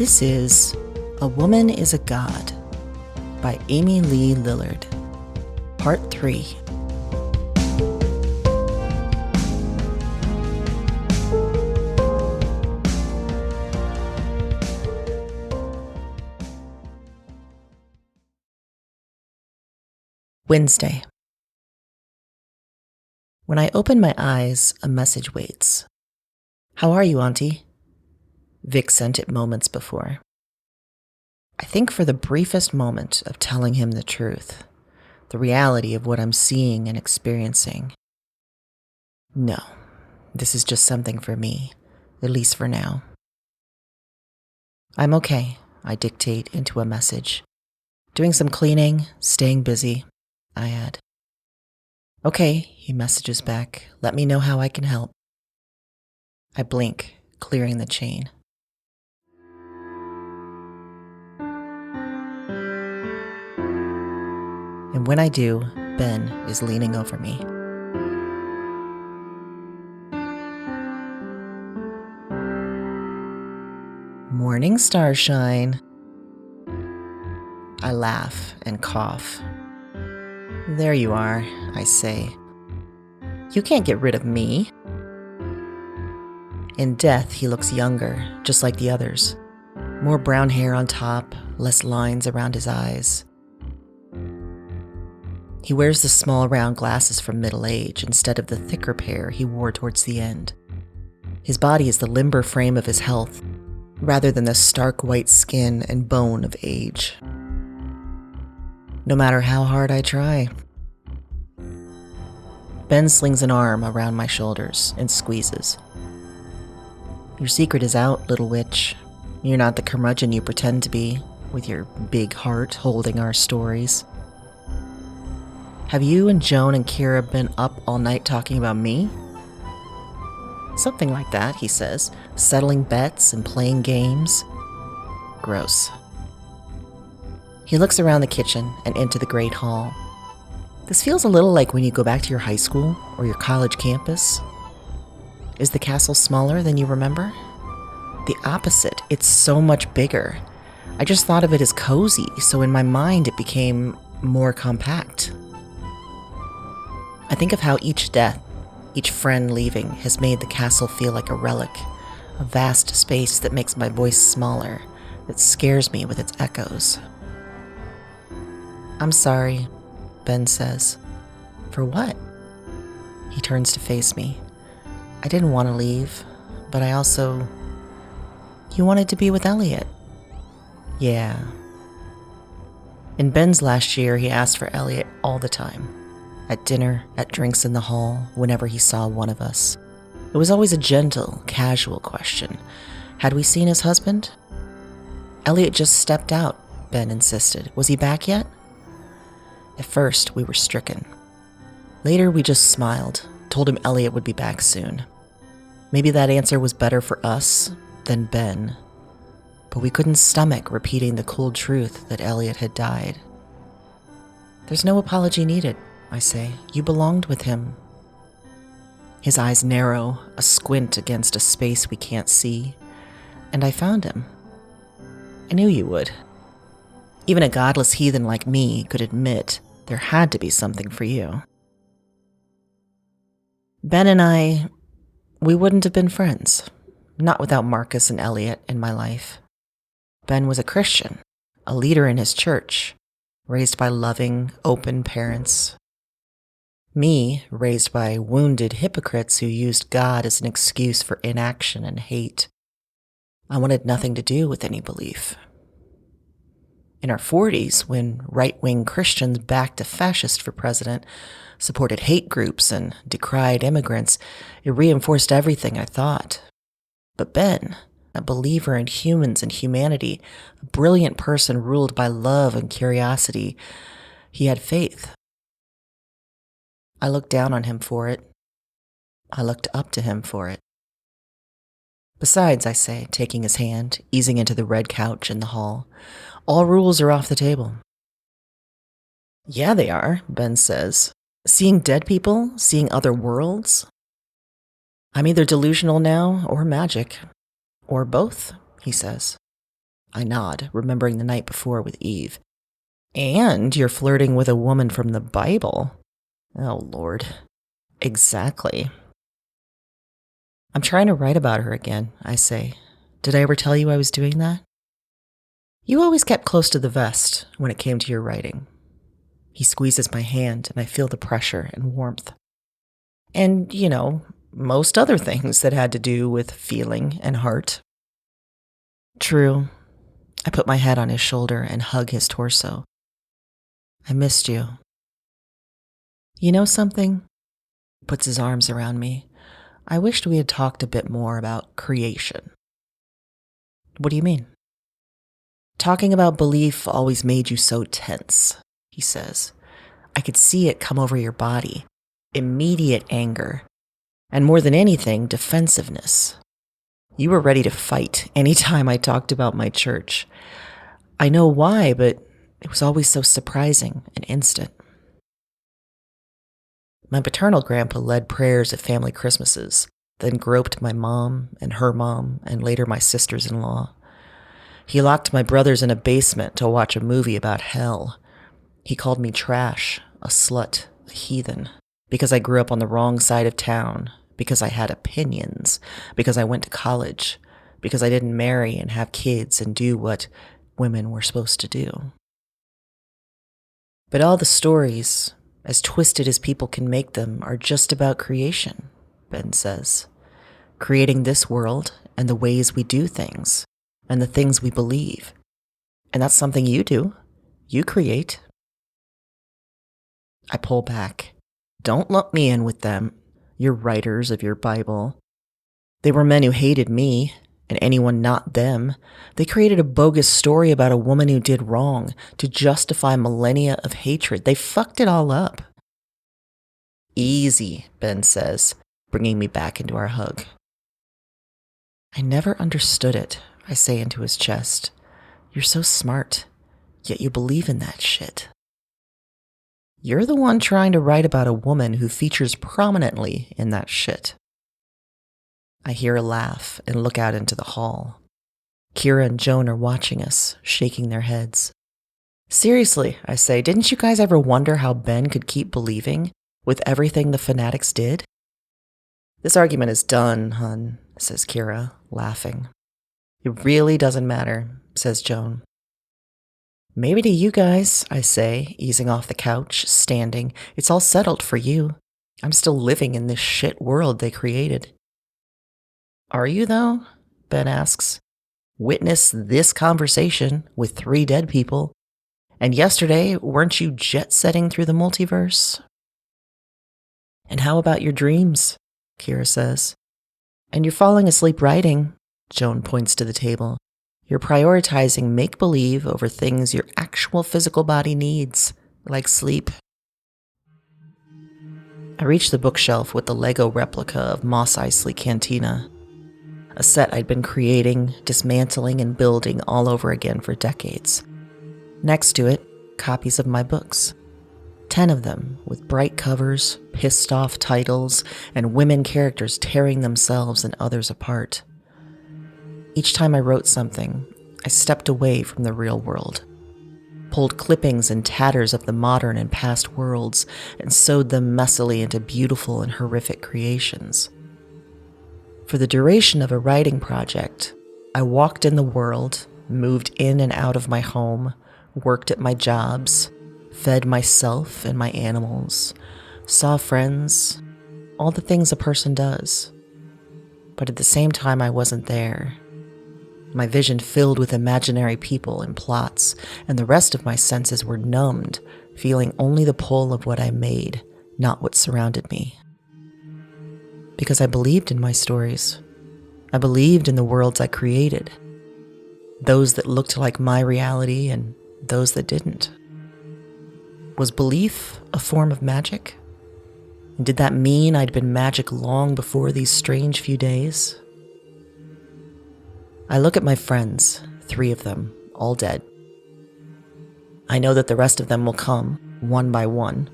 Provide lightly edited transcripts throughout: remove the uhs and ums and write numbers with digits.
This is A Woman is a God by Amy Lee Lillard, Part 3. Wednesday. When I open my eyes, a message waits. How are you, Auntie? Vic sent it moments before. I think for the briefest moment of telling him the truth, the reality of what I'm seeing and experiencing. No, this is just something for me, at least for now. I'm okay, I dictate into a message. Doing some cleaning, staying busy, I add. Okay, he messages back. Let me know how I can help. I blink, clearing the chain. And when I do, Ben is leaning over me. Morning, Starshine. I laugh and cough. There you are, I say. You can't get rid of me. In death, he looks younger, just like the others. More brown hair on top, less lines around his eyes. He wears the small round glasses from middle age instead of the thicker pair he wore towards the end. His body is the limber frame of his health, rather than the stark white skin and bone of age. No matter how hard I try. Ben slings an arm around my shoulders and squeezes. Your secret is out, little witch. You're not the curmudgeon you pretend to be, with your big heart holding our stories. Have you and Joan and Kira been up all night talking about me? Something like that, he says, settling bets and playing games. Gross. He looks around the kitchen and into the great hall. This feels a little like when you go back to your high school or your college campus. Is the castle smaller than you remember? The opposite, it's so much bigger. I just thought of it as cozy, so in my mind it became more compact. I think of how each death, each friend leaving, has made the castle feel like a relic, a vast space that makes my voice smaller, that scares me with its echoes. I'm sorry, Ben says. For what? He turns to face me. I didn't want to leave, but I also... You wanted to be with Elliot. Yeah. In Ben's last year, he asked for Elliot all the time. At dinner, at drinks in the hall, whenever he saw one of us. It was always a gentle, casual question. Had we seen his husband? Elliot just stepped out, Ben insisted. Was he back yet? At first, we were stricken. Later, we just smiled, told him Elliot would be back soon. Maybe that answer was better for us than Ben, but we couldn't stomach repeating the cold truth that Elliot had died. There's no apology needed, I say. You belonged with him. His eyes narrow, a squint against a space we can't see, and I found him. I knew you would. Even a godless heathen like me could admit there had to be something for you. Ben and we wouldn't have been friends, not without Marcus and Elliot in my life. Ben was a Christian, a leader in his church, raised by loving, open parents. Me, raised by wounded hypocrites who used God as an excuse for inaction and hate. I wanted nothing to do with any belief. In our 40s, when right-wing Christians backed a fascist for president, supported hate groups, and decried immigrants, it reinforced everything I thought. But Ben, a believer in humans and humanity, a brilliant person ruled by love and curiosity, he had faith. I looked down on him for it. I looked up to him for it. Besides, I say, taking his hand, easing into the red couch in the hall, all rules are off the table. Yeah, they are, Ben says. Seeing dead people, seeing other worlds. I'm either delusional now or magic, or both, he says. I nod, remembering the night before with Eve. And you're flirting with a woman from the Bible. Oh, Lord. Exactly. I'm trying to write about her again, I say. Did I ever tell you I was doing that? You always kept close to the vest when it came to your writing. He squeezes my hand and I feel the pressure and warmth. And, most other things that had to do with feeling and heart. True. I put my head on his shoulder and hug his torso. I missed you. You know something? He puts his arms around me. I wished we had talked a bit more about creation. What do you mean? Talking about belief always made you so tense, he says. I could see it come over your body. Immediate anger. And more than anything, defensiveness. You were ready to fight anytime I talked about my church. I know why, but it was always so surprising and instant. My paternal grandpa led prayers at family Christmases, then groped my mom and her mom and later my sisters-in-law. He locked my brothers in a basement to watch a movie about hell. He called me trash, a slut, a heathen, because I grew up on the wrong side of town, because I had opinions, because I went to college, because I didn't marry and have kids and do what women were supposed to do. But all the stories, as twisted as people can make them, are just about creation, Ben says. Creating this world and the ways we do things, and the things we believe. And that's something you do. You create. I pull back. Don't lump me in with them. You're writers of your Bible. They were men who hated me, and anyone not them. They created a bogus story about a woman who did wrong to justify millennia of hatred. They fucked it all up. Easy, Ben says, bringing me back into our hug. I never understood it, I say into his chest. You're so smart, yet you believe in that shit. You're the one trying to write about a woman who features prominently in that shit. I hear a laugh and look out into the hall. Kira and Joan are watching us, shaking their heads. Seriously, I say, didn't you guys ever wonder how Ben could keep believing with everything the fanatics did? This argument is done, hun, says Kira, laughing. It really doesn't matter, says Joan. Maybe to you guys, I say, easing off the couch, standing. It's all settled for you. I'm still living in this shit world they created. Are you, though? Ben asks. Witness this conversation with 3 dead people. And yesterday, weren't you jet-setting through the multiverse? And how about your dreams? Kira says. And you're falling asleep writing, Joan points to the table. You're prioritizing make-believe over things your actual physical body needs, like sleep. I reach the bookshelf with the Lego replica of Mos Eisley Cantina, a set I'd been creating, dismantling, and building all over again for decades. Next to it, copies of my books. 10 of them, with bright covers, pissed-off titles, and women characters tearing themselves and others apart. Each time I wrote something, I stepped away from the real world, pulled clippings and tatters of the modern and past worlds, and sewed them messily into beautiful and horrific creations. For the duration of a writing project, I walked in the world, moved in and out of my home, worked at my jobs, fed myself and my animals, saw friends, all the things a person does. But at the same time, I wasn't there. My vision filled with imaginary people and plots, and the rest of my senses were numbed, feeling only the pull of what I made, not what surrounded me. Because I believed in my stories. I believed in the worlds I created. Those that looked like my reality and those that didn't. Was belief a form of magic? And did that mean I'd been magic long before these strange few days? I look at my friends, 3 of them, all dead. I know that the rest of them will come, one by one,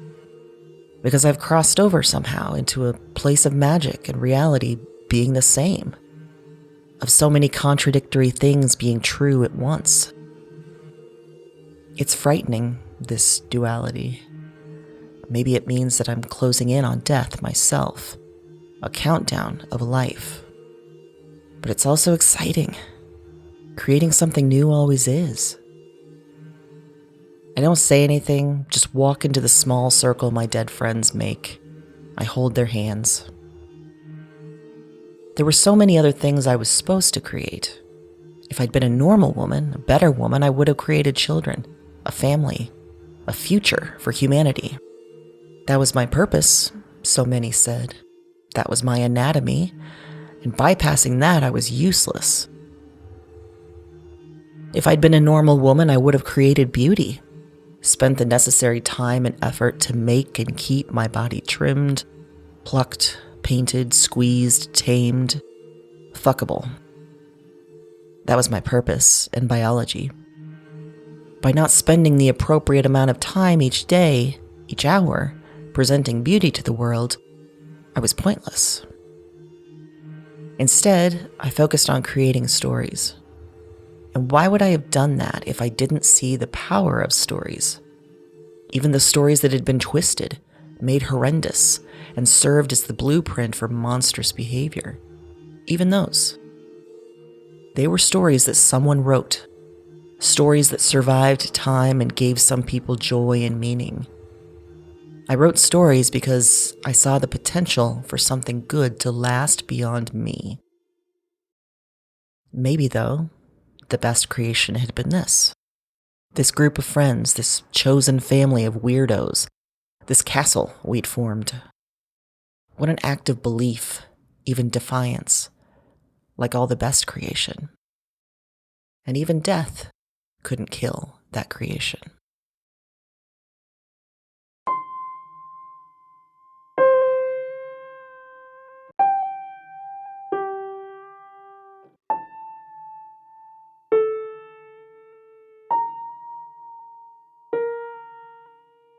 because I've crossed over somehow into a place of magic and reality being the same. of so many contradictory things being true at once. It's frightening, this duality. Maybe it means that I'm closing in on death myself, a countdown of life. But it's also exciting. Creating something new always is. I don't say anything, just walk into the small circle my dead friends make. I hold their hands. There were so many other things I was supposed to create. If I'd been a normal woman, a better woman, I would have created children, a family, a future for humanity. That was my purpose, so many said. That was my anatomy, and bypassing that, I was useless. If I'd been a normal woman, I would have created beauty, spent the necessary time and effort to make and keep my body trimmed, plucked, painted, squeezed, tamed, fuckable. That was my purpose in biology. By not spending the appropriate amount of time each day, each hour, presenting beauty to the world, I was pointless. Instead, I focused on creating stories. And why would I have done that if I didn't see the power of stories? Even the stories that had been twisted, made horrendous, and served as the blueprint for monstrous behavior. Even those. They were stories that someone wrote. Stories that survived time and gave some people joy and meaning. I wrote stories because I saw the potential for something good to last beyond me. Maybe, though, the best creation had been this. This group of friends, this chosen family of weirdos, this castle we'd formed. What an act of belief, even defiance, like all the best creation. And even death couldn't kill that creation.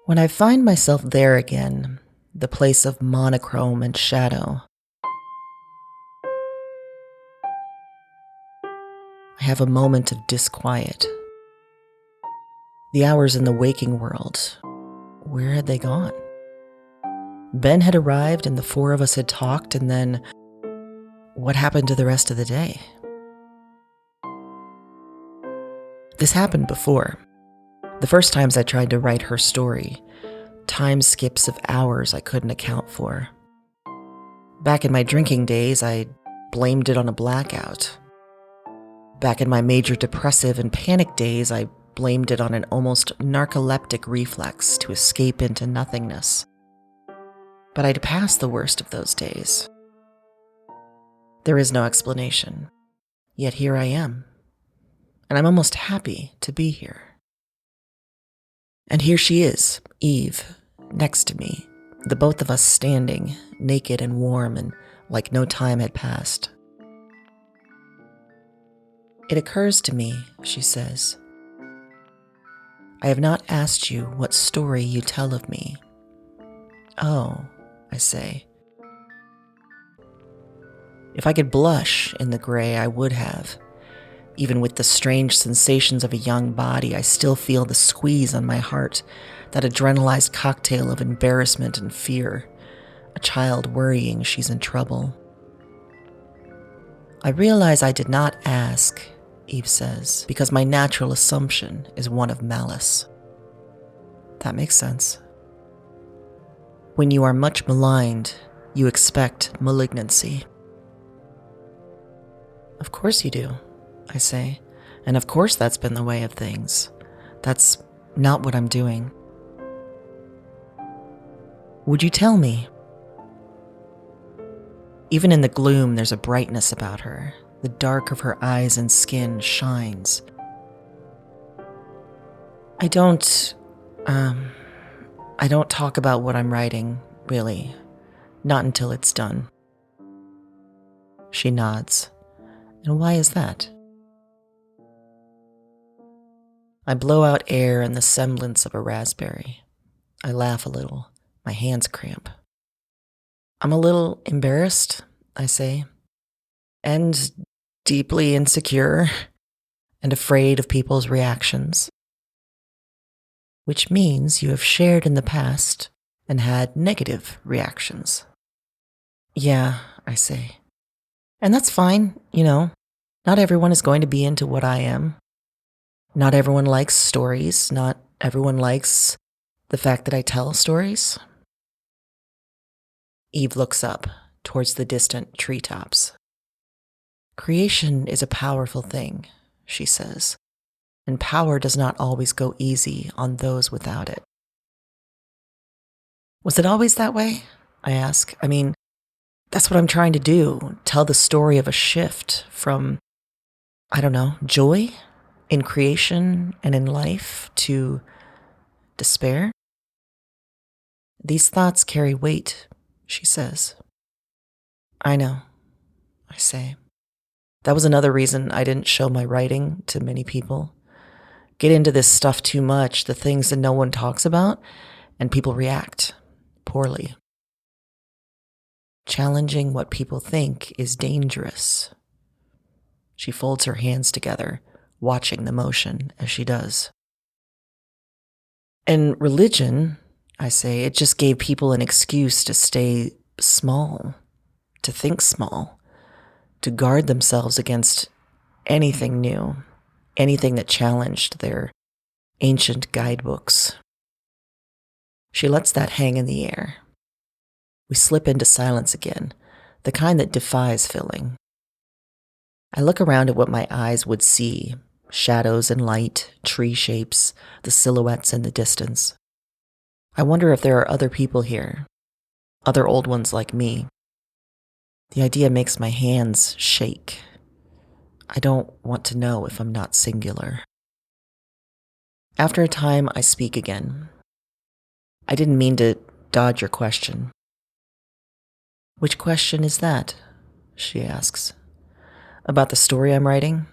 When I find myself there again, the place of monochrome and shadow, I have a moment of disquiet. The hours in the waking world, where had they gone? Ben had arrived and the four of us had talked, and then what happened to the rest of the day? This happened before. The first times I tried to write her story, time skips of hours I couldn't account for. Back in my drinking days, I blamed it on a blackout. Back in my major depressive and panic days, I blamed it on an almost narcoleptic reflex to escape into nothingness. But I'd passed the worst of those days. There is no explanation, yet here I am, and I'm almost happy to be here. And here she is, Eve, next to me, the both of us standing, naked and warm and like no time had passed. It occurs to me, she says, I have not asked you what story you tell of me. Oh, I say. If I could blush in the gray, I would have. Even with the strange sensations of a young body, I still feel the squeeze on my heart, that adrenalized cocktail of embarrassment and fear, a child worrying she's in trouble. I realize I did not ask, Eve says, because my natural assumption is one of malice. That makes sense. When you are much maligned, you expect malignancy. Of course you do, I say, and of course that's been the way of things. That's not what I'm doing. Would you tell me? Even in the gloom, there's a brightness about her. The dark of her eyes and skin shines. I don't talk about what I'm writing, really. Not until it's done. She nods. And why is that? I blow out air in the semblance of a raspberry. I laugh a little. My hands cramp. I'm a little embarrassed, I say. And deeply insecure and afraid of people's reactions, which means you have shared in the past and had negative reactions. Yeah, I say. And that's fine, Not everyone is going to be into what I am. Not everyone likes stories. Not everyone likes the fact that I tell stories. Eve looks up towards the distant treetops. Creation is a powerful thing, she says, and power does not always go easy on those without it. Was it always that way? I ask. That's what I'm trying to do, tell the story of a shift from, joy in creation and in life to despair. These thoughts carry weight, she says. I know, I say. That was another reason I didn't show my writing to many people. Get into this stuff too much, the things that no one talks about, and people react poorly. Challenging what people think is dangerous. She folds her hands together, watching the motion as she does. And religion, I say, it just gave people an excuse to stay small, to think small, to guard themselves against anything new, anything that challenged their ancient guidebooks. She lets that hang in the air. We slip into silence again, the kind that defies filling. I look around at what my eyes would see, shadows and light, tree shapes, the silhouettes in the distance. I wonder if there are other people here, other old ones like me. The idea makes my hands shake. I don't want to know if I'm not singular. After a time, I speak again. I didn't mean to dodge your question. Which question is that? She asks. About the story I'm writing?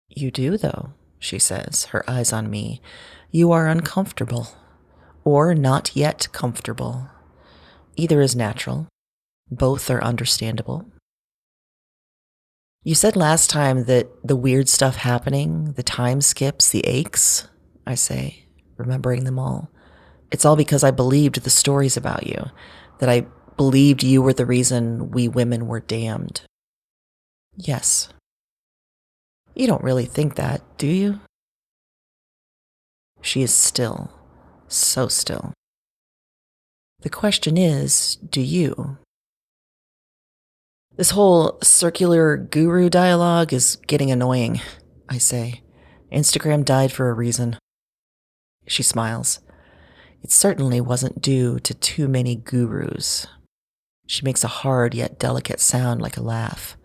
You do, though, she says, her eyes on me. You are uncomfortable, or not yet comfortable. Either is natural. Both are understandable. You said last time that the weird stuff happening, the time skips, the aches, I say, remembering them all. It's all because I believed the stories about you, that I believed you were the reason we women were damned. Yes. You don't really think that, do you? She is still, so still. The question is, do you? This whole circular guru dialogue is getting annoying, I say. Instagram died for a reason. She smiles. It certainly wasn't due to too many gurus. She makes a hard yet delicate sound like a laugh.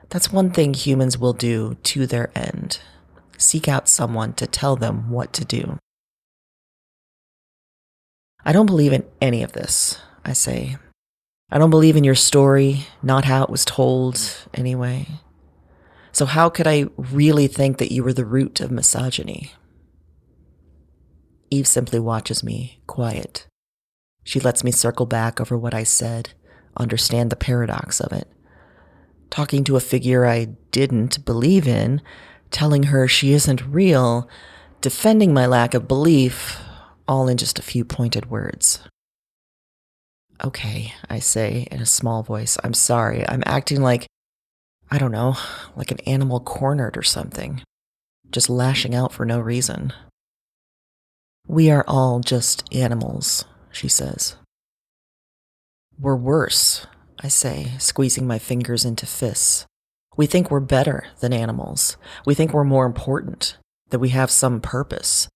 That's one thing humans will do to their end. Seek out someone to tell them what to do. I don't believe in any of this, I say. I don't believe in your story, not how it was told, anyway. So how could I really think that you were the root of misogyny? Eve simply watches me, quiet. She lets me circle back over what I said, understand the paradox of it. Talking to a figure I didn't believe in, telling her she isn't real, defending my lack of belief, all in just a few pointed words. Okay, I say in a small voice, I'm sorry. I'm acting like, I don't know, like an animal cornered or something. Just lashing out for no reason. We are all just animals, she says. We're worse, I say, squeezing my fingers into fists. We think we're better than animals. We think we're more important, that we have some purpose.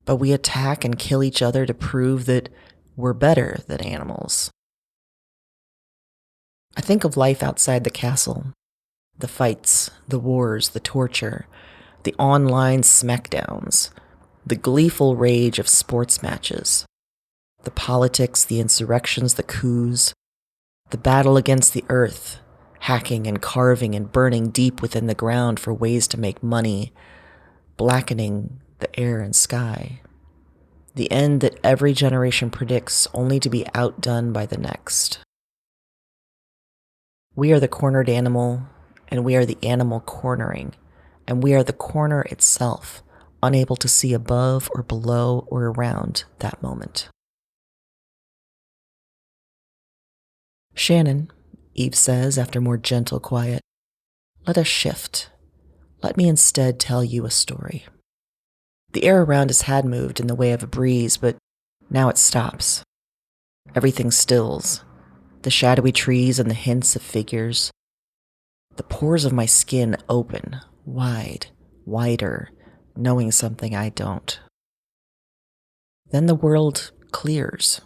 But we attack and kill each other to prove that we're better than animals. I think of life outside the castle. The fights, the wars, the torture, the online smackdowns, the gleeful rage of sports matches, the politics, the insurrections, the coups, the battle against the earth, hacking and carving and burning deep within the ground for ways to make money, blackening the air and sky. The end that every generation predicts only to be outdone by the next. We are the cornered animal, and we are the animal cornering, and we are the corner itself, unable to see above or below or around that moment. Shannon, Eve says after more gentle quiet, let us shift. Let me instead tell you a story. The air around us had moved in the way of a breeze, but now it stops. Everything stills. The shadowy trees and the hints of figures. The pores of my skin open, wide, wider, knowing something I don't. Then the world clears.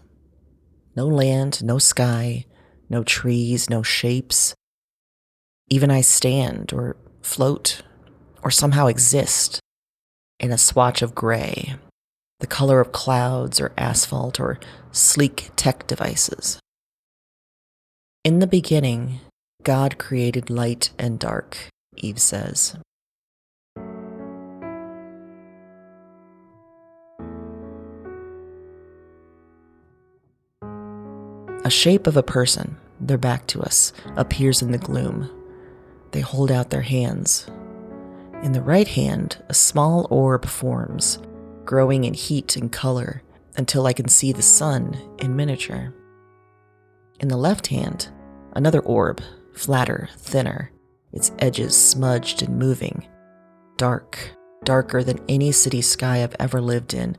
No land, no sky, no trees, no shapes. Even I stand or float or somehow exist in a swatch of gray, the color of clouds or asphalt or sleek tech devices. In the beginning, God created light and dark, Eve says. A shape of a person, their back to us, appears in the gloom. They hold out their hands. In the right hand, a small orb forms, growing in heat and color until I can see the sun in miniature. In the left hand, another orb, flatter, thinner, its edges smudged and moving. Dark, darker than any city sky I've ever lived in,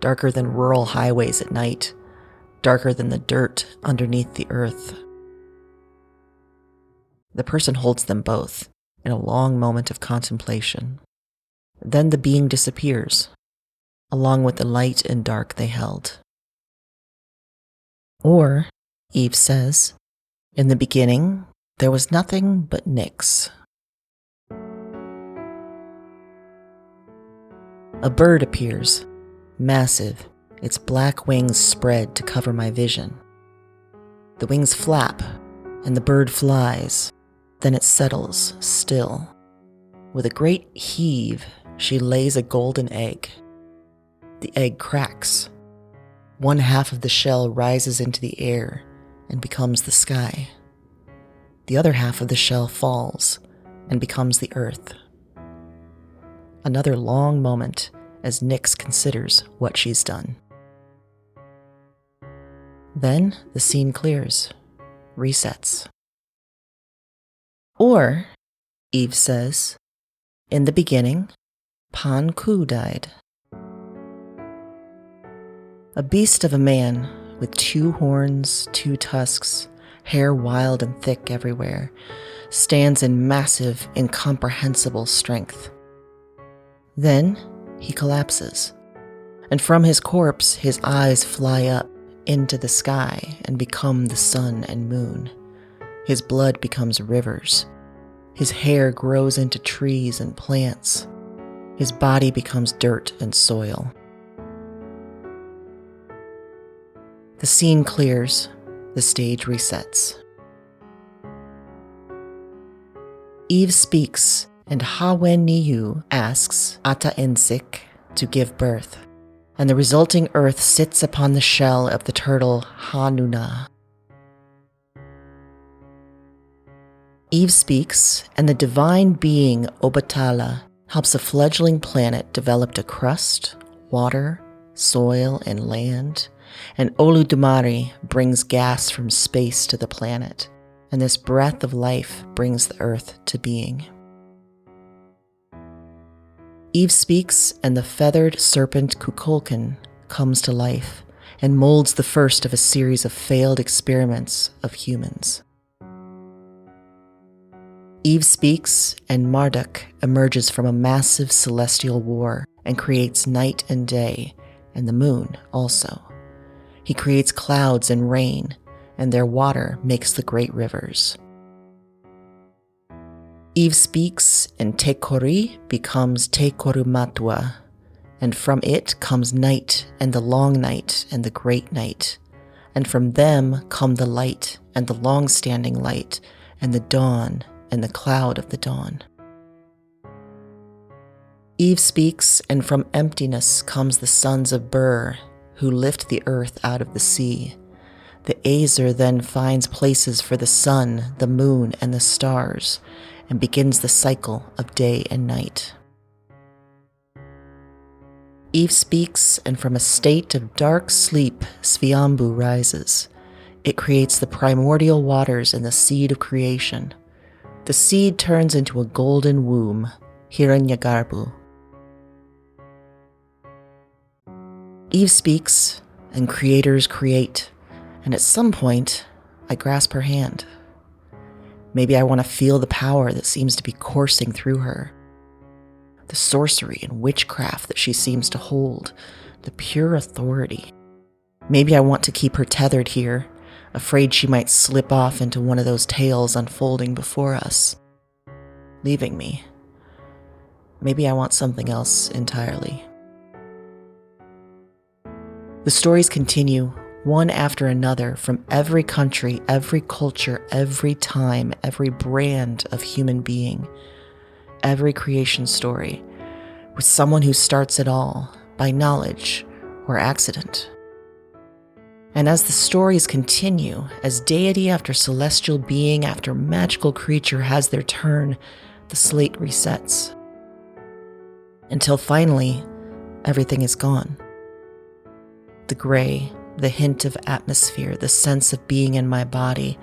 darker than rural highways at night, darker than the dirt underneath the earth. The person holds them both in a long moment of contemplation. Then the being disappears, along with the light and dark they held. Or, Eve says, in the beginning, there was nothing but Nyx. A bird appears, massive, its black wings spread to cover my vision. The wings flap, and the bird flies. Then it settles, still. With a great heave, she lays a golden egg. The egg cracks. One half of the shell rises into the air and becomes the sky. The other half of the shell falls and becomes the earth. Another long moment as Nyx considers what she's done. Then the scene clears, resets. Or, Eve says, in the beginning, Pan Ku died. A beast of a man with 2 horns, 2 tusks, hair wild and thick everywhere, stands in massive, incomprehensible strength. Then he collapses, and from his corpse his eyes fly up into the sky and become the sun and moon. His blood becomes rivers. His hair grows into trees and plants. His body becomes dirt and soil. The scene clears. The stage resets. Eve speaks, and Hawen Niu asks Ata Ensik to give birth, and the resulting earth sits upon the shell of the turtle Hanuna. Eve speaks, and the divine being Obatala helps a fledgling planet develop a crust, water, soil, and land, and Oludumare brings gas from space to the planet, and this breath of life brings the earth to being. Eve speaks, and the feathered serpent Kukulkan comes to life and molds the first of a series of failed experiments of humans. Eve speaks, and Marduk emerges from a massive celestial war and creates night and day, and the moon also. He creates clouds and rain, and their water makes the great rivers. Eve speaks, and Tekori becomes Tekorumatwa, and from it comes night, and the long night, and the great night. And from them come the light, and the long-standing light, and the dawn, and the cloud of the dawn. Eve speaks, and from emptiness comes the sons of Bur, who lift the earth out of the sea. The Azer then finds places for the sun, the moon, and the stars, and begins the cycle of day and night. Eve speaks, and from a state of dark sleep, Sviambu rises. It creates the primordial waters and the seed of creation. The seed turns into a golden womb, Hiranyagarbu. Eve speaks, and creators create, and at some point, I grasp her hand. Maybe I want to feel the power that seems to be coursing through her. The sorcery and witchcraft that she seems to hold, the pure authority. Maybe I want to keep her tethered here, afraid she might slip off into one of those tales unfolding before us, leaving me. Maybe I want something else entirely. The stories continue, one after another, from every country, every culture, every time, every brand of human being. Every creation story, with someone who starts it all by knowledge or accident. And as the stories continue, as deity after celestial being after magical creature has their turn, the slate resets. Until finally, everything is gone. The gray, the hint of atmosphere, the sense of being in my body,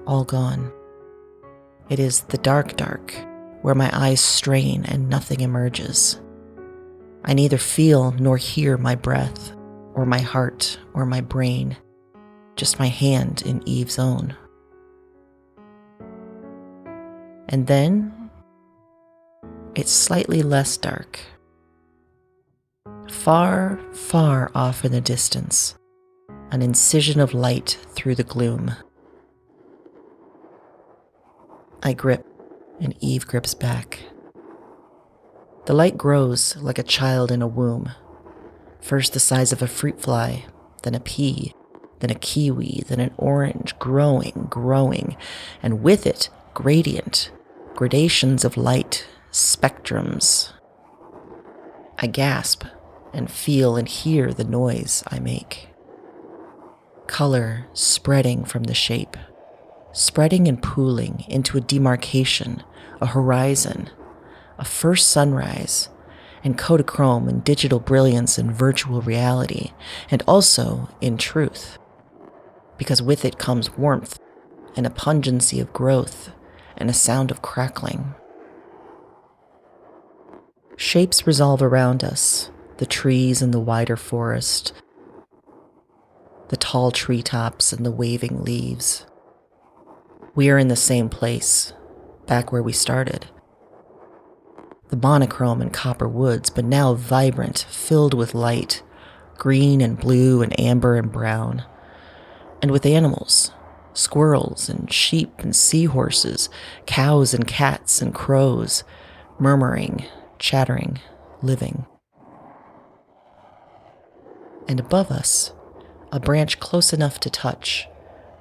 all gone. It is the dark, where my eyes strain and nothing emerges. I neither feel nor hear my breath, or my heart, or my brain, just my hand in Eve's own. And then, it's slightly less dark. Far, far off in the distance, an incision of light through the gloom. I grip, and Eve grips back. The light grows like a child in a womb. First the size of a fruit fly, then a pea, then a kiwi, then an orange, growing, and with it, gradient, gradations of light, spectrums. I gasp and feel and hear the noise I make. Color spreading from the shape, spreading and pooling into a demarcation, a horizon, a first sunrise, and Kodachrome and digital brilliance and virtual reality, and also in truth, because with it comes warmth and a pungency of growth and a sound of crackling. Shapes resolve around us, the trees and the wider forest, the tall treetops and the waving leaves. We are in the same place, back where we started. The monochrome and copper woods, but now vibrant, filled with light, green and blue and amber and brown, and with animals, squirrels and sheep and seahorses, cows and cats and crows, murmuring, chattering, living. And above us, a branch close enough to touch,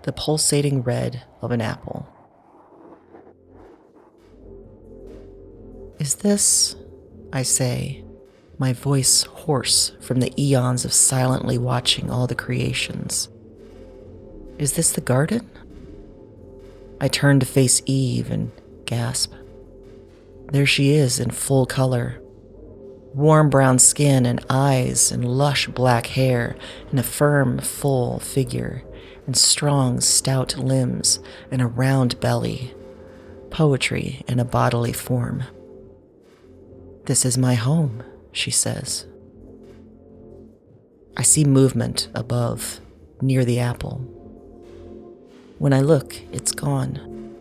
the pulsating red of an apple. Is this, I say, my voice hoarse from the eons of silently watching all the creations? Is this the garden? I turn to face Eve and gasp. There she is in full color. Warm brown skin and eyes and lush black hair and a firm, full figure and strong, stout limbs and a round belly. Poetry in a bodily form. This is my home, she says. I see movement above, near the apple. When I look, it's gone.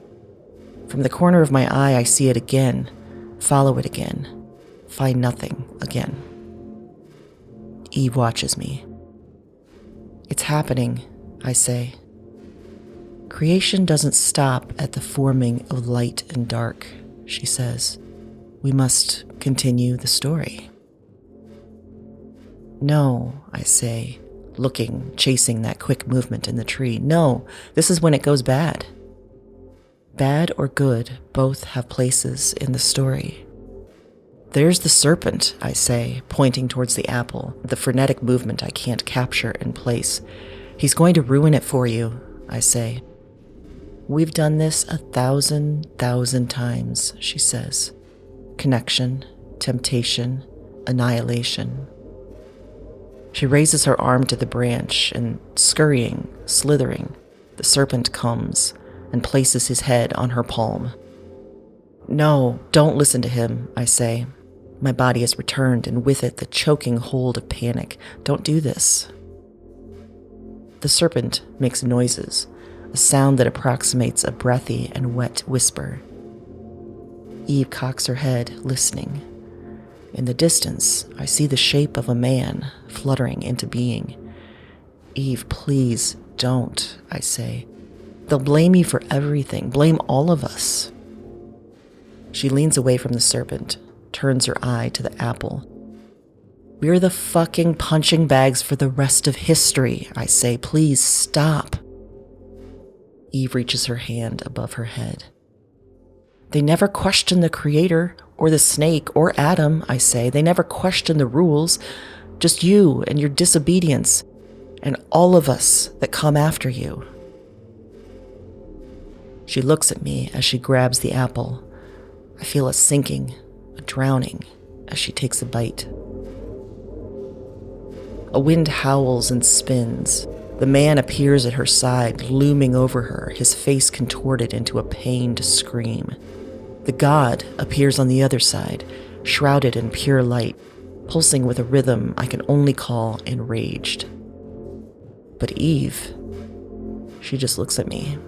From the corner of my eye, I see it again, follow it again, find nothing again. Eve watches me. It's happening, I say. Creation doesn't stop at the forming of light and dark, she says. We must continue the story. No, I say, looking, chasing that quick movement in the tree. No, this is when it goes bad. Bad or good, both have places in the story. There's the serpent, I say, pointing towards the apple, the frenetic movement I can't capture in place. He's going to ruin it for you, I say. We've done this 1,000 times, she says. Connection, temptation, annihilation. She raises her arm to the branch and, scurrying, slithering, the serpent comes and places his head on her palm. No, don't listen to him, I say. My body has returned, and with it the choking hold of panic. Don't do this. The serpent makes noises, a sound that approximates a breathy and wet whisper. Eve cocks her head, listening. In the distance, I see the shape of a man fluttering into being. Eve, please don't, I say. They'll blame you for everything, blame all of us. She leans away from the serpent, turns her eye to the apple. We're the fucking punching bags for the rest of history, I say. Please stop. Eve reaches her hand above her head. They never questioned the creator or the snake or Adam, I say. They never questioned the rules. Just you and your disobedience and all of us that come after you. She looks at me as she grabs the apple. I feel a sinking, a drowning, as she takes a bite. A wind howls and spins. The man appears at her side, looming over her, his face contorted into a pained scream. The god appears on the other side, shrouded in pure light, pulsing with a rhythm I can only call enraged. But Eve, she just looks at me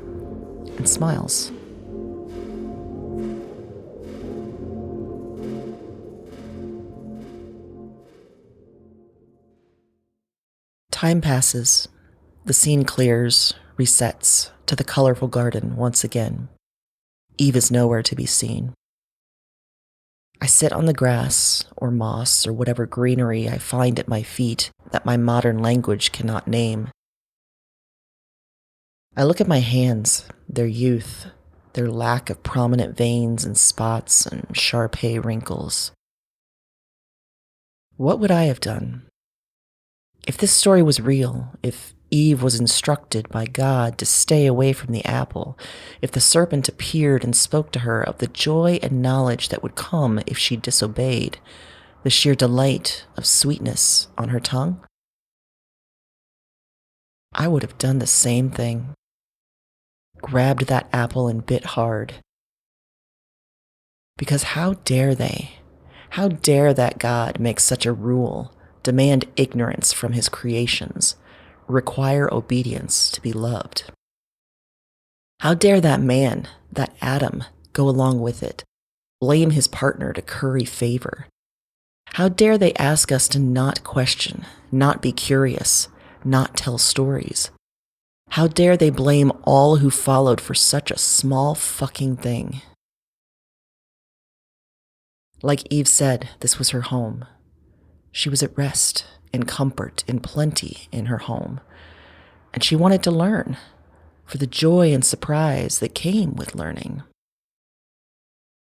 and smiles. Time passes. The scene clears, resets to the colorful garden once again. Eve is nowhere to be seen. I sit on the grass or moss or whatever greenery I find at my feet that my modern language cannot name. I look at my hands, their youth, their lack of prominent veins and spots and Shar-Pei wrinkles. What would I have done? If this story was real, if Eve was instructed by God to stay away from the apple, if the serpent appeared and spoke to her of the joy and knowledge that would come if she disobeyed, the sheer delight of sweetness on her tongue, I would have done the same thing. Grabbed that apple and bit hard. Because how dare they? How dare that God make such a rule, demand ignorance from his creations, require obedience to be loved? How dare that man, that Adam, go along with it, blame his partner to curry favor? How dare they ask us to not question, not be curious, not tell stories? How dare they blame all who followed for such a small fucking thing? Like Eve said, this was her home. She was at rest, in comfort, in plenty in her home. And she wanted to learn, for the joy and surprise that came with learning.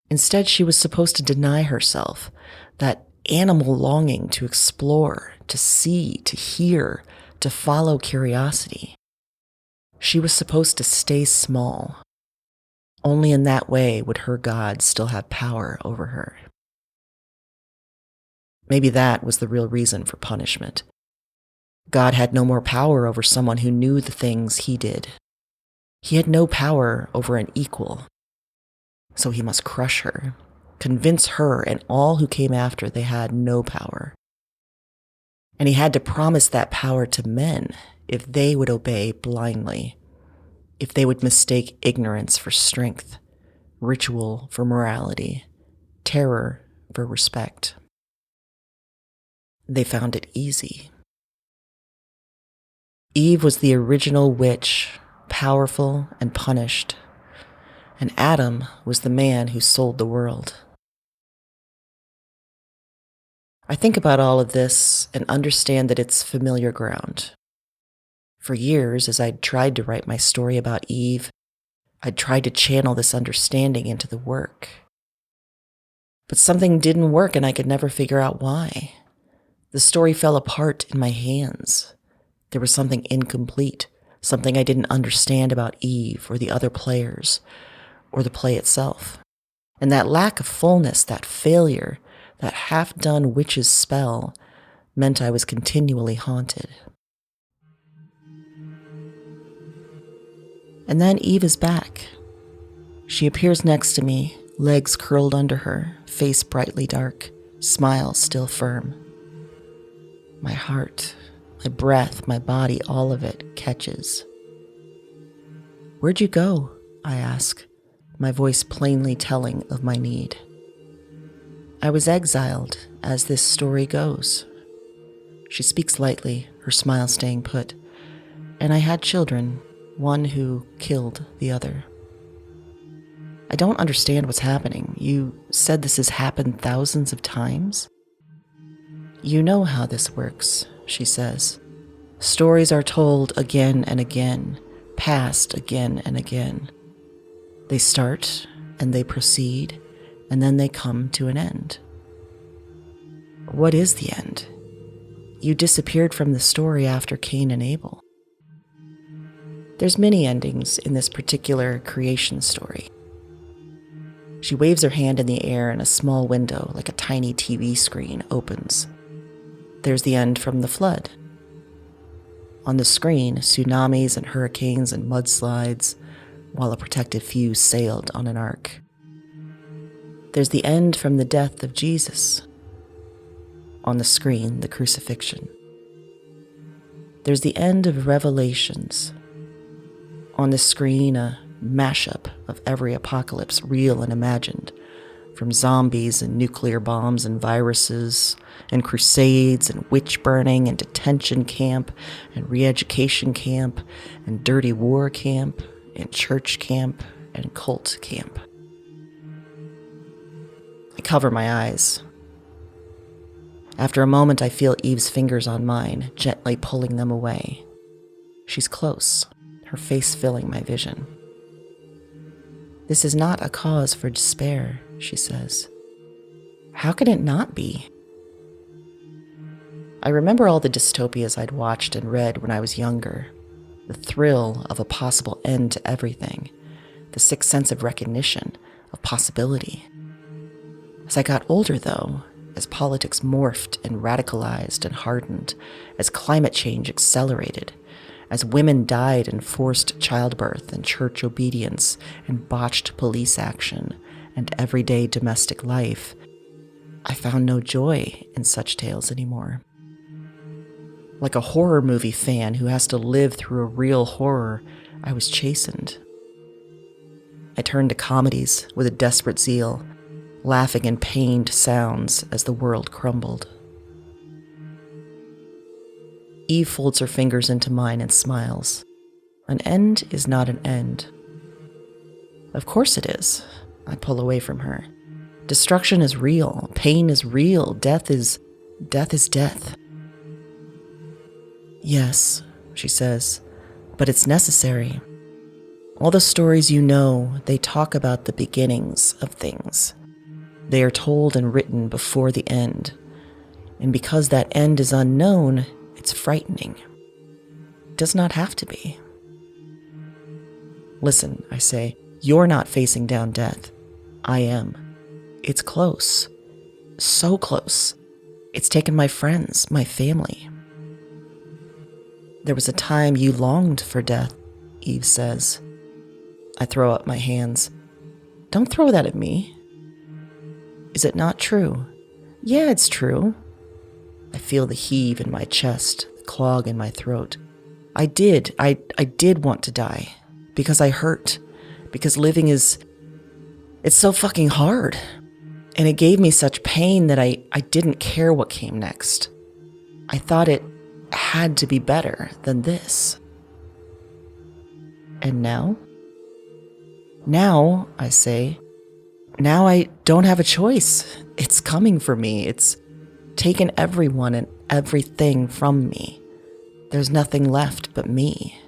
Instead, she was supposed to deny herself that animal longing to explore, to see, to hear, to follow curiosity. She was supposed to stay small. Only in that way would her God still have power over her. Maybe that was the real reason for punishment. God had no more power over someone who knew the things he did. He had no power over an equal. So he must crush her, convince her and all who came after they had no power. And he had to promise that power to men if they would obey blindly, if they would mistake ignorance for strength, ritual for morality, terror for respect. They found it easy. Eve was the original witch, powerful and punished, and Adam was the man who sold the world. I think about all of this and understand that it's familiar ground. For years, as I'd tried to write my story about Eve, I'd tried to channel this understanding into the work. But something didn't work and I could never figure out why. The story fell apart in my hands. There was something incomplete, something I didn't understand about Eve or the other players or the play itself. And that lack of fullness, that failure, that half-done witch's spell meant I was continually haunted. And then Eve is back. She appears next to me, legs curled under her, face brightly dark, smile still firm. My heart, my breath, my body, all of it catches. "Where'd you go?" I ask, my voice plainly telling of my need. "I was exiled, as this story goes." She speaks lightly, her smile staying put. "And I had children, one who killed the other." "I don't understand what's happening. You said this has happened thousands of times?" "You know how this works," she says. "Stories are told again and again, passed again and again. They start and they proceed, and then they come to an end." "What is the end? You disappeared from the story after Cain and Abel." "There's many endings in this particular creation story." She waves her hand in the air and a small window, like a tiny TV screen, opens. There's the end from the flood. On the screen, tsunamis and hurricanes and mudslides, while a protected few sailed on an ark. There's the end from the death of Jesus. On the screen, the crucifixion. There's the end of Revelations. On the screen, a mashup of every apocalypse, real and imagined, from zombies and nuclear bombs and viruses and crusades and witch burning and detention camp and re-education camp and dirty war camp and church camp and cult camp. I cover my eyes. After a moment, I feel Eve's fingers on mine, gently pulling them away. She's close, her face filling my vision. "This is not a cause for despair," she says. "How can it not be?" I remember all the dystopias I'd watched and read when I was younger, the thrill of a possible end to everything, the sick sense of recognition, of possibility. As I got older, though, as politics morphed and radicalized and hardened, as climate change accelerated, as women died in forced childbirth and church obedience and botched police action and everyday domestic life, I found no joy in such tales anymore. Like a horror movie fan who has to live through a real horror, I was chastened. I turned to comedies with a desperate zeal, laughing in pained sounds as the world crumbled. Eve folds her fingers into mine and smiles. An end is not an end. Of course it is. I pull away from her. Destruction is real. Pain is real. Death is death. Yes, she says, but it's necessary. All the stories you know, they talk about the beginnings of things. They are told and written before the end. And because that end is unknown, it's frightening. It does not have to be. Listen, I say, you're not facing down death. I am. It's close. So close. It's taken my friends, my family. There was a time you longed for death, Eve says. I throw up my hands. Don't throw that at me. Is it not true? Yeah, it's true. I feel the heave in my chest, the clog in my throat. I did want to die. Because I hurt. Because living it's so fucking hard. And it gave me such pain that I didn't care what came next. I thought it had to be better than this. And now? Now, I say, now I don't have a choice. It's coming for me. It's taken everyone and everything from me. There's nothing left but me.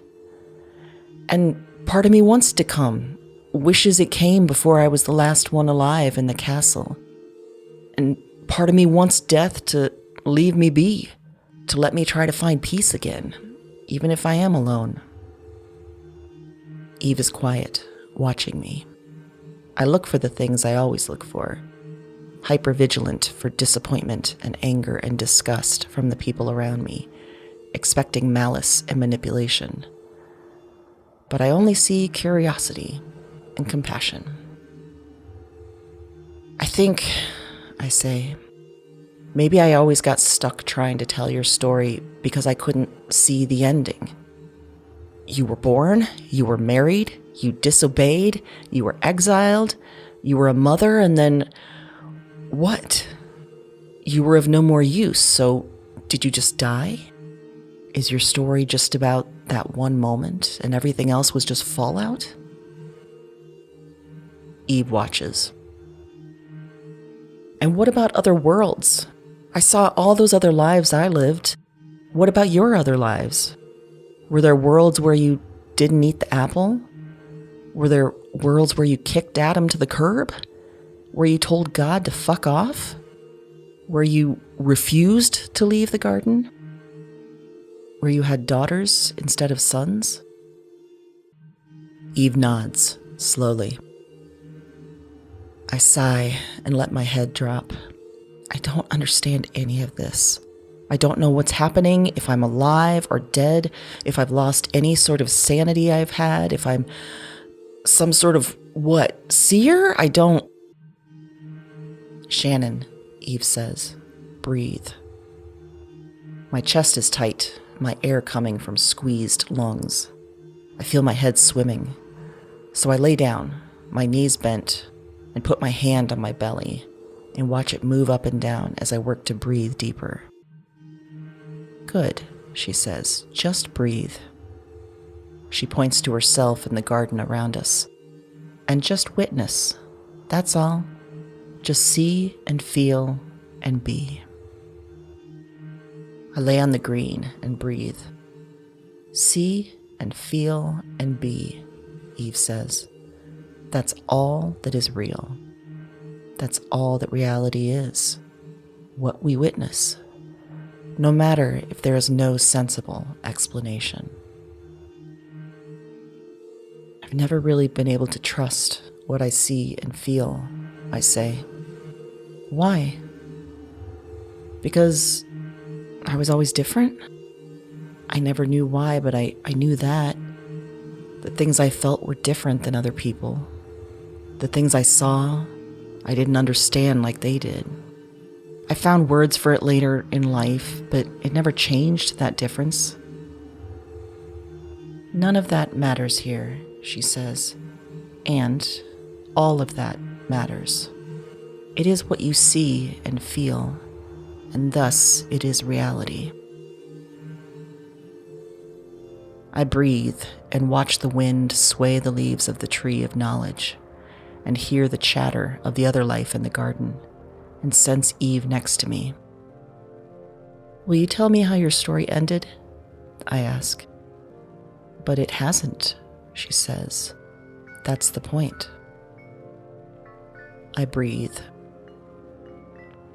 And part of me wants to come, wishes it came before I was the last one alive in the castle. And part of me wants death to leave me be, to let me try to find peace again, even if I am alone. Eve is quiet, watching me. I look for the things I always look for. Hypervigilant for disappointment and anger and disgust from the people around me, expecting malice and manipulation. But I only see curiosity and compassion. I think, I say, maybe I always got stuck trying to tell your story because I couldn't see the ending. You were born, you were married, you disobeyed, you were exiled, you were a mother, and then what? You were of no more use, so did you just die? Is your story just about that one moment and everything else was just fallout? Eve watches. And what about other worlds? I saw all those other lives I lived. What about your other lives? Were there worlds where you didn't eat the apple? Were there worlds where you kicked Adam to the curb? Where you told God to fuck off? Where you refused to leave the garden? Where you had daughters instead of sons? Eve nods, slowly. I sigh and let my head drop. I don't understand any of this. I don't know what's happening, if I'm alive or dead, if I've lost any sort of sanity I've had, if I'm some sort of, seer? I don't... Shannon, Eve says, breathe. My chest is tight, my air coming from squeezed lungs. I feel my head swimming. So I lay down, my knees bent, and put my hand on my belly and watch it move up and down as I work to breathe deeper. Good, she says, just breathe. She points to herself and the garden around us. And just witness, that's all. Just see and feel and be. I lay on the green and breathe. See and feel and be, Eve says. That's all that is real. That's all that reality is. What we witness. No matter if there is no sensible explanation. I've never really been able to trust what I see and feel, I say. Why? Because I was always different? I never knew why, but I knew that. The things I felt were different than other people. The things I saw, I didn't understand like they did. I found words for it later in life, but it never changed that difference. None of that matters here, she says. And all of that matters. It is what you see and feel, and thus it is reality. I breathe and watch the wind sway the leaves of the tree of knowledge, and hear the chatter of the other life in the garden, and sense Eve next to me. Will you tell me how your story ended? I ask. But it hasn't, she says. That's the point. I breathe.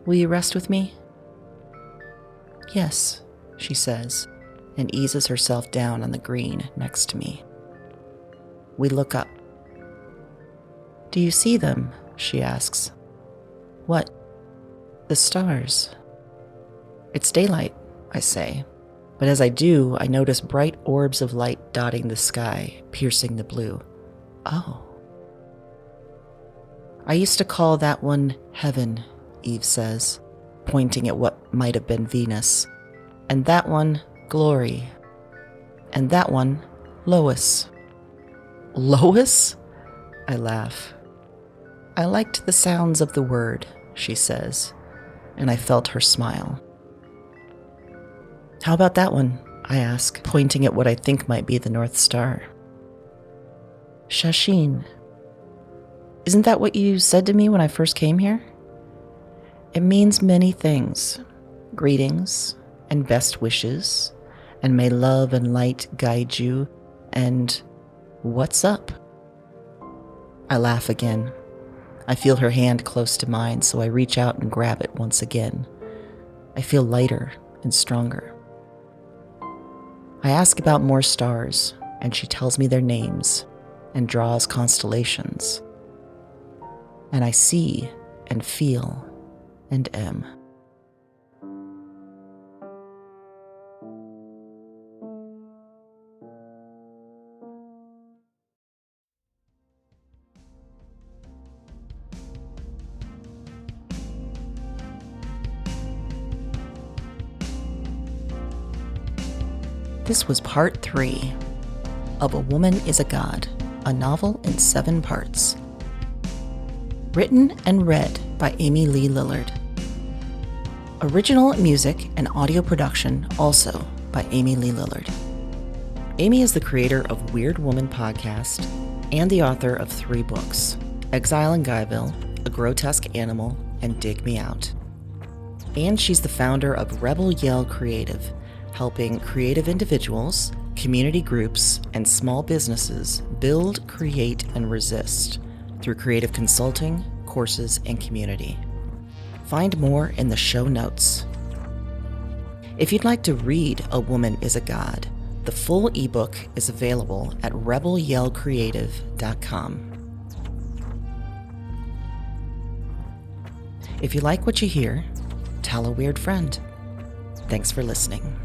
Will you rest with me? Yes, she says, and eases herself down on the green next to me. We look up. Do you see them? She asks. What? The stars. It's daylight, I say, but as I do, I notice bright orbs of light dotting the sky, piercing the blue. Oh. I used to call that one heaven, Eve says, pointing at what might have been Venus, and that one glory, and that one Lois. Lois? I laugh. I liked the sounds of the word, she says, and I felt her smile. How about that one? I ask, pointing at what I think might be the North Star. Shashin. Isn't that what you said to me when I first came here? It means many things. Greetings and best wishes, and may love and light guide you, and what's up? I laugh again. I feel her hand close to mine, so I reach out and grab it once again. I feel lighter and stronger. I ask about more stars, and she tells me their names. and draws constellations. And I see and feel and am. This was part 3 of A Woman is a God, a novel in 7 parts. Written and read by Amy Lee Lillard. Original music and audio production also by Amy Lee Lillard. Amy is the creator of Weird Woman podcast and the author of 3 books, Exile in Guyville, A Grotesque Animal, and Dig Me Out. And she's the founder of Rebel Yell Creative, helping creative individuals, community groups, and small businesses build, create, and resist through creative consulting, courses, and community. Find more in the show notes. If you'd like to read A Woman is a God, the full ebook is available at rebelyellcreative.com. If you like what you hear, tell a weird friend. Thanks for listening.